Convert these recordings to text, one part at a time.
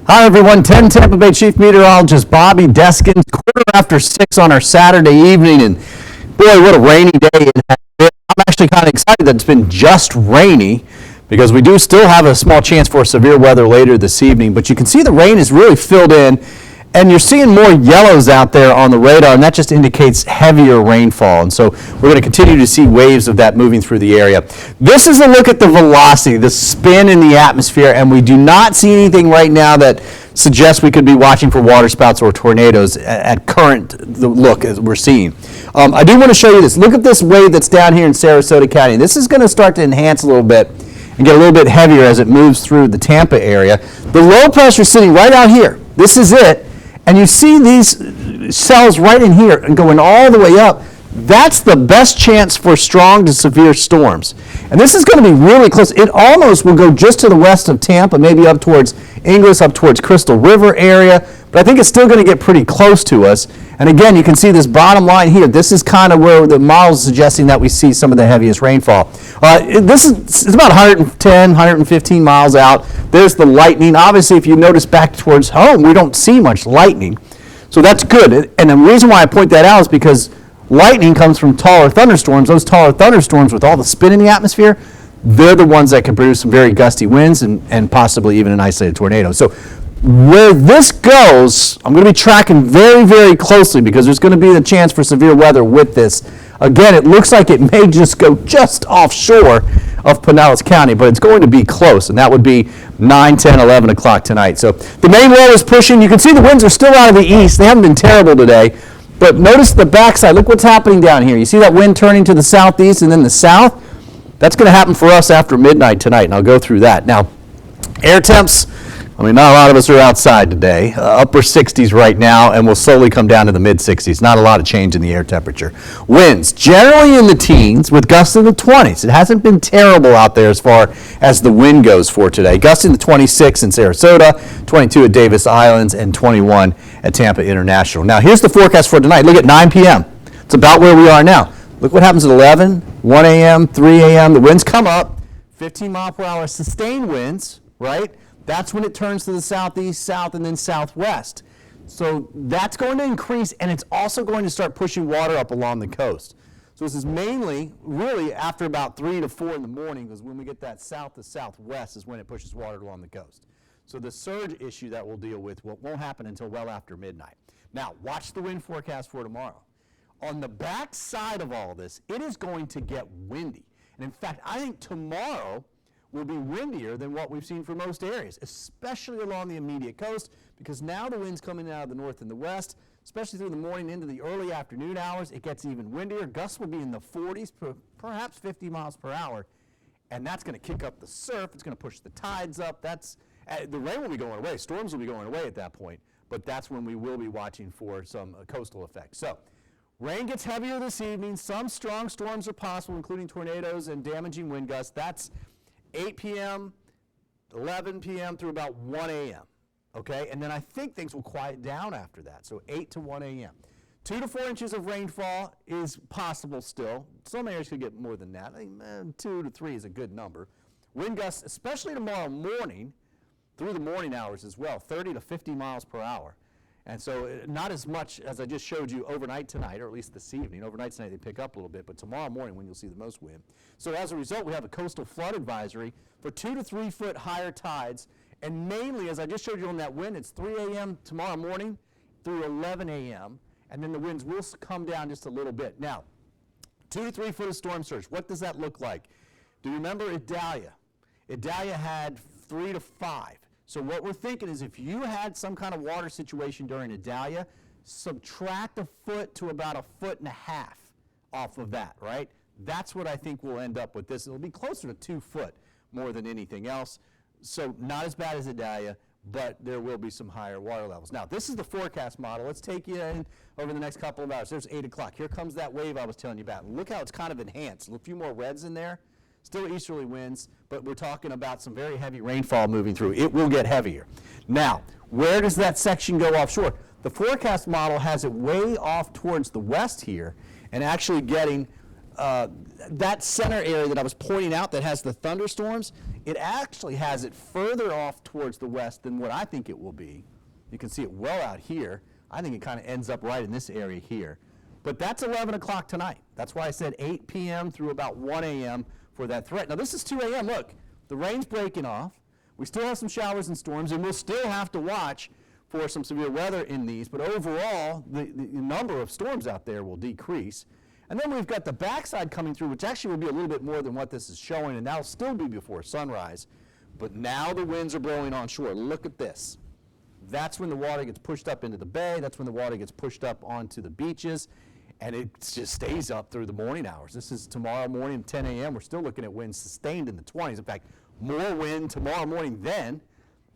Hi everyone, 10 Tampa Bay Chief Meteorologist Bobby Deskins, 6:15 on our Saturday evening, and boy, what a rainy day it has been. I'm actually kind of excited that it's been just rainy because we do still have a small chance for severe weather later this evening, but you can see the rain is really filled in, and you're seeing more yellows out there on the radar, and that just indicates heavier rainfall. And so we're going to continue to see waves of that moving through the area. This is a look at the velocity, the spin in the atmosphere, and we do not see anything right now that suggests we could be watching for waterspouts or tornadoes at current look as we're seeing. I do want to show you this. Look at this wave that's down here in Sarasota County. This is going to start to enhance a little bit and get a little bit heavier as it moves through the Tampa area. The low pressure is sitting right out here. This is it. And you see these cells right in here and going all the way up. That's the best chance for strong to severe storms. And this is going to be really close. It almost will go just to the west of Tampa, maybe up towards Inglis, up towards Crystal River area. But I think it's still going to get pretty close to us. And again, you can see this bottom line here. This is kind of where the model is suggesting that we see some of the heaviest rainfall. It's about 110, 115 miles out. There's the lightning. Obviously, if you notice back towards home, we don't see much lightning. So that's good. And the reason why I point that out is because lightning comes from taller thunderstorms. Those taller thunderstorms with all the spin in the atmosphere, they're the ones that can produce some very gusty winds and possibly even an isolated tornado. So where this goes, I'm going to be tracking very, very closely because there's going to be the chance for severe weather with this. Again, it looks like it may just go just offshore of Pinellas County, but it's going to be close, and that would be 9, 10, 11 o'clock tonight. So the main low is pushing. You can see the winds are still out of the east. They haven't been terrible today, but notice the backside. Look what's happening down here. You see that wind turning to the southeast and then the south? That's going to happen for us after midnight tonight, and I'll go through that. Now, air temps, not a lot of us are outside today. Upper 60s right now, and we'll slowly come down to the mid 60s. Not a lot of change in the air temperature. Winds, generally in the teens with gusts in the 20s. It hasn't been terrible out there as far as the wind goes for today. Gusts in the 26 in Sarasota, 22 at Davis Islands, and 21 at Tampa International. Now, here's the forecast for tonight. Look at 9 p.m. It's about where we are now. Look what happens at 11, 1 a.m., 3 a.m. The winds come up, 15 mile per hour sustained winds, right? That's when it turns to the southeast, south, and then southwest. So that's going to increase, and it's also going to start pushing water up along the coast. So this is mainly, really, after about 3 to 4 in the morning, because when we get that south to southwest is when it pushes water along the coast. So the surge issue that we'll deal with won't happen until well after midnight. Now, watch the wind forecast for tomorrow. On the back side of all this, it is going to get windy. And in fact, I think tomorrow will be windier than what we've seen for most areas, especially along the immediate coast, because now the wind's coming out of the north and the west, especially through the morning into the early afternoon hours. It gets even windier. Gusts will be in the 40s, perhaps 50 miles per hour, and that's going to kick up the surf. It's going to push the tides up. The rain will be going away. Storms will be going away at that point, but that's when we will be watching for some coastal effects. So rain gets heavier this evening. Some strong storms are possible, including tornadoes and damaging wind gusts. That's 8 p.m., 11 p.m. through about 1 a.m., okay? And then I think things will quiet down after that, so 8 to 1 a.m. 2 to 4 inches of rainfall is possible still. Some areas could get more than that. I think 2 to 3 is a good number. Wind gusts, especially tomorrow morning, through the morning hours as well, 30 to 50 miles per hour. And so not as much as I just showed you overnight tonight, or at least this evening. Overnight tonight they pick up a little bit, but tomorrow morning when you'll see the most wind. So as a result, we have a coastal flood advisory for 2 to 3 foot higher tides. And mainly, as I just showed you on that wind, it's 3 a.m. tomorrow morning through 11 a.m. And then the winds will come down just a little bit. Now, 2 to 3 foot of storm surge. What does that look like? Do you remember Idalia? Idalia had 3 to 5. So what we're thinking is if you had some kind of water situation during Idalia, subtract a foot to about 1.5 feet off of that, right? That's what I think we'll end up with this. It'll be closer to 2 foot more than anything else. So not as bad as Idalia, but there will be some higher water levels. Now, this is the forecast model. Let's take you in over the next couple of hours. There's 8 o'clock. Here comes that wave I was telling you about. Look how it's kind of enhanced. A few more reds in there. Still easterly winds, but we're talking about some very heavy rainfall moving through. It will get heavier. Now, where does that section go offshore? The forecast model has it way off towards the west here, and actually getting that center area that I was pointing out that has the thunderstorms, it actually has it further off towards the west than what I think it will be. You can see it well out here. I think it kind of ends up right in this area here. But that's 11 o'clock tonight. That's why I said 8 p.m. through about 1 a.m. for that threat. Now, this is 2 a.m. Look, the rain's breaking off. We still have some showers and storms, and we'll still have to watch for some severe weather in these. But overall, the number of storms out there will decrease. And then we've got the backside coming through, which actually will be a little bit more than what this is showing, and that'll still be before sunrise. But now the winds are blowing onshore. Look at this. That's when the water gets pushed up into the bay. That's when the water gets pushed up onto the beaches. And it just stays up through the morning hours. This is tomorrow morning, 10 a.m. We're still looking at winds sustained in the 20s. In fact, more wind tomorrow morning than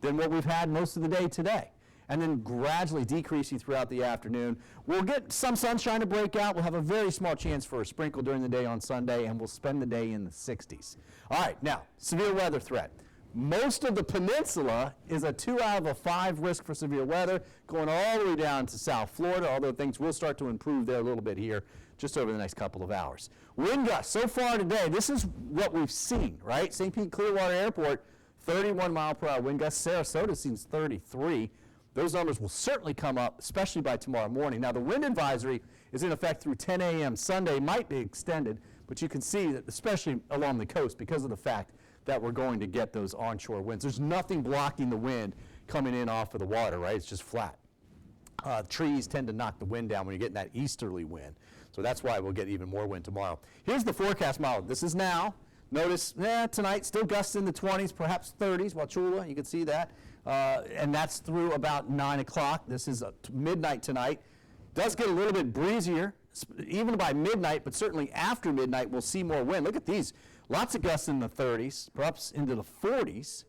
what we've had most of the day today. And then gradually decreasing throughout the afternoon. We'll get some sunshine to break out. We'll have a very small chance for a sprinkle during the day on Sunday, and we'll spend the day in the 60s. All right, now, severe weather threat. Most of the peninsula is a 2 out of a 5 risk for severe weather, going all the way down to South Florida, although things will start to improve there a little bit here just over the next couple of hours. Wind gusts so far today, this is what we've seen, right? St. Pete Clearwater Airport, 31 mile per hour wind gusts. Sarasota seems 33. Those numbers will certainly come up, especially by tomorrow morning. Now, the wind advisory is in effect through 10 a.m. Sunday, might be extended, but you can see that, especially along the coast, because of the fact that we're going to get those onshore winds. There's nothing blocking the wind coming in off of the water, right? It's just flat. Trees tend to knock the wind down when you're getting that easterly wind. So that's why we'll get even more wind tomorrow. Here's the forecast model. This is now. Notice tonight still gusts in the 20s, perhaps 30s, Wauchula, you can see that. And that's through about 9 o'clock. This is midnight tonight. Does get a little bit breezier, even by midnight, but certainly after midnight we'll see more wind. Look at these. Lots of gusts in the 30s, perhaps into the 40s.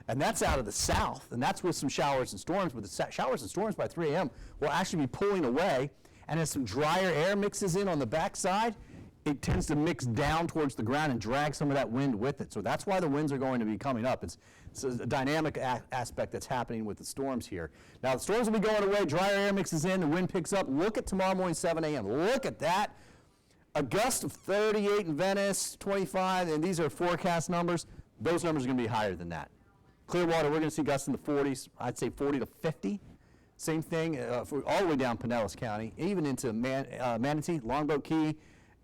And that's out of the south, and that's with some showers and storms. But the showers and storms by 3 a.m. will actually be pulling away. And as some drier air mixes in on the backside, it tends to mix down towards the ground and drag some of that wind with it. So that's why the winds are going to be coming up. It's a dynamic aspect that's happening with the storms here. Now, the storms will be going away. Drier air mixes in. The wind picks up. Look at tomorrow morning, 7 a.m. Look at that. A gust of 38 in Venice, 25, and these are forecast numbers. Those numbers are going to be higher than that. Clearwater, we're going to see gusts in the 40s. I'd say 40 to 50. Same thing all the way down Pinellas County, even into Manatee, Longboat Key,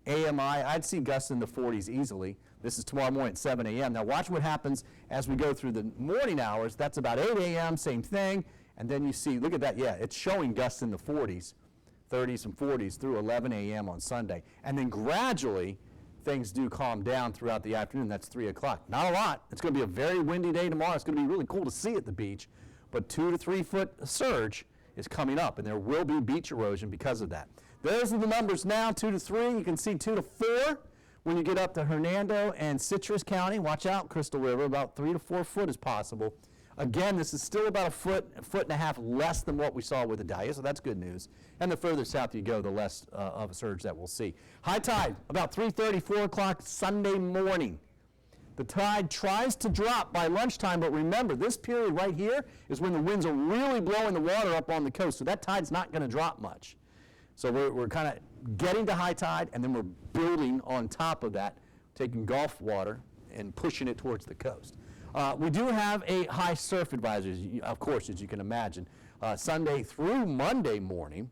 AMI. I'd see gusts in the 40s easily. This is tomorrow morning at 7 a.m. Now watch what happens as we go through the morning hours. That's about 8 a.m., same thing. And then you see, look at that, yeah, it's showing gusts in the 40s, 30s and 40s through 11 a.m. on Sunday. And then gradually, things do calm down throughout the afternoon. That's 3 o'clock. Not a lot. It's going to be a very windy day tomorrow. It's going to be really cool to see at the beach. But 2 to 3 foot surge is coming up, and there will be beach erosion because of that. Those are the numbers now, 2 to 3. You can see 2 to 4 when you get up to Hernando and Citrus County. Watch out, Crystal River. About 3 to 4 foot is possible. Again, this is still about a foot and a half less than what we saw with Idalia, so that's good news. And the further south you go, the less of a surge that we'll see. High tide, about 3:30, 4 o'clock Sunday morning. The tide tries to drop by lunchtime, but remember, this period right here is when the winds are really blowing the water up on the coast, so that tide's not going to drop much. So we're kind of getting to high tide, and then we're building on top of that, taking Gulf water and pushing it towards the coast. We do have a high surf advisory, of course, as you can imagine, Sunday through Monday morning.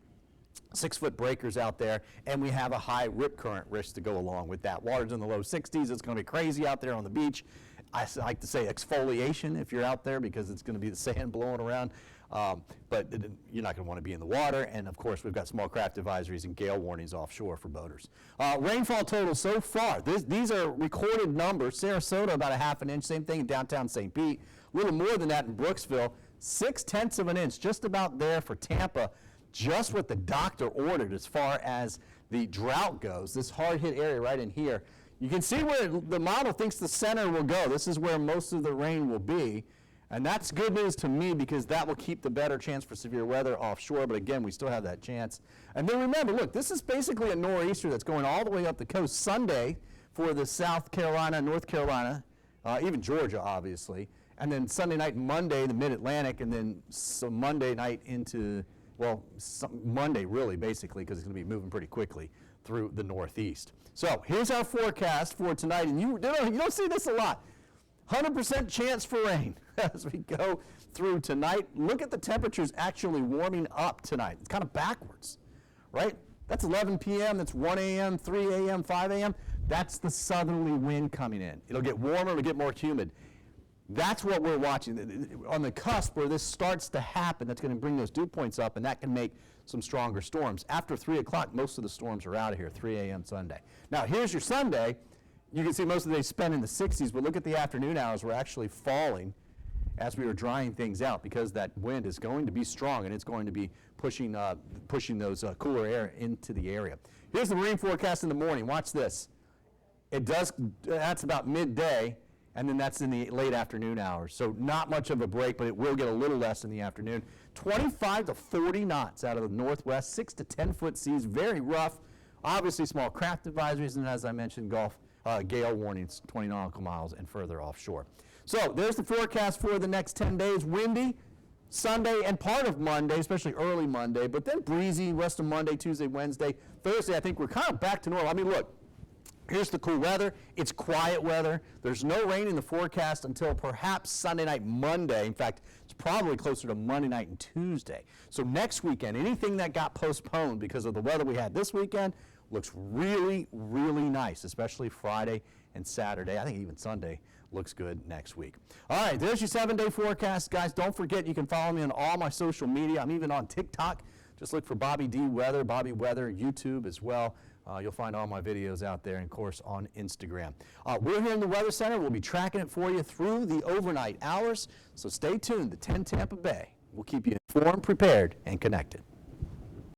6-foot breakers out there, and we have a high rip current risk to go along with that. Water's in the low 60s. It's going to be crazy out there on the beach. I like to say exfoliation if you're out there, because it's going to be the sand blowing around. But you're not going to want to be in the water. And of course, we've got small craft advisories and gale warnings offshore for boaters. Rainfall total so far. These are recorded numbers. Sarasota, about a half an inch. Same thing in downtown St. Pete. A little more than that in Brooksville. 0.6 of an inch, just about there for Tampa. Just what the doctor ordered as far as the drought goes, this hard-hit area right in here. You can see where the model thinks the center will go. This is where most of the rain will be. And that's good news to me, because that will keep the better chance for severe weather offshore. But again, we still have that chance. And then remember, look, this is basically a nor'easter that's going all the way up the coast Sunday for the South Carolina, North Carolina, even Georgia, obviously. And then Sunday night, Monday, the mid-Atlantic, and then some Monday night into... well, Monday really, basically, because it's going to be moving pretty quickly through the northeast. So here's our forecast for tonight, and you don't see this a lot. 100% chance for rain as we go through tonight. Look at the temperatures actually warming up tonight. It's kind of backwards, right? That's 11 p.m., that's 1 a.m., 3 a.m., 5 a.m. That's the southerly wind coming in. It'll get warmer, it'll get more humid. That's what we're watching. On the cusp where this starts to happen, that's going to bring those dew points up, and that can make some stronger storms. After 3 o'clock, most of the storms are out of here, 3 a.m. Sunday. Now, here's your Sunday. You can see most of the day spent in the 60s, but look at the afternoon hours. We're actually falling as we are drying things out because that wind is going to be strong, and it's going to be pushing those cooler air into the area. Here's the rain forecast in the morning. Watch this. That's about midday, and then that's in the late afternoon hours. So not much of a break, but it will get a little less in the afternoon. 25 to 40 knots out of the northwest, 6 to 10 foot seas, very rough. Obviously small craft advisories, and as I mentioned, gale warnings, 20 nautical miles and further offshore. So there's the forecast for the next 10 days. Windy Sunday and part of Monday, especially early Monday, but then breezy rest of Monday, Tuesday, Wednesday. Thursday, I think we're kind of back to normal. I mean, look. Here's the cool weather. It's quiet weather. There's no rain in the forecast until perhaps Sunday night, Monday. In fact, it's probably closer to Monday night and Tuesday. So next weekend, anything that got postponed because of the weather we had this weekend looks really, really nice, especially Friday and Saturday. I think even Sunday looks good next week. All right, there's your 7-day forecast. Guys, don't forget you can follow me on all my social media. I'm even on TikTok. Just look for Bobby D. Weather, Bobby Weather, YouTube as well. You'll find all my videos out there, and of course on Instagram. We're here in the Weather Center. We'll be tracking it for you through the overnight hours. So stay tuned to 10 Tampa Bay. We'll keep you informed, prepared, and connected.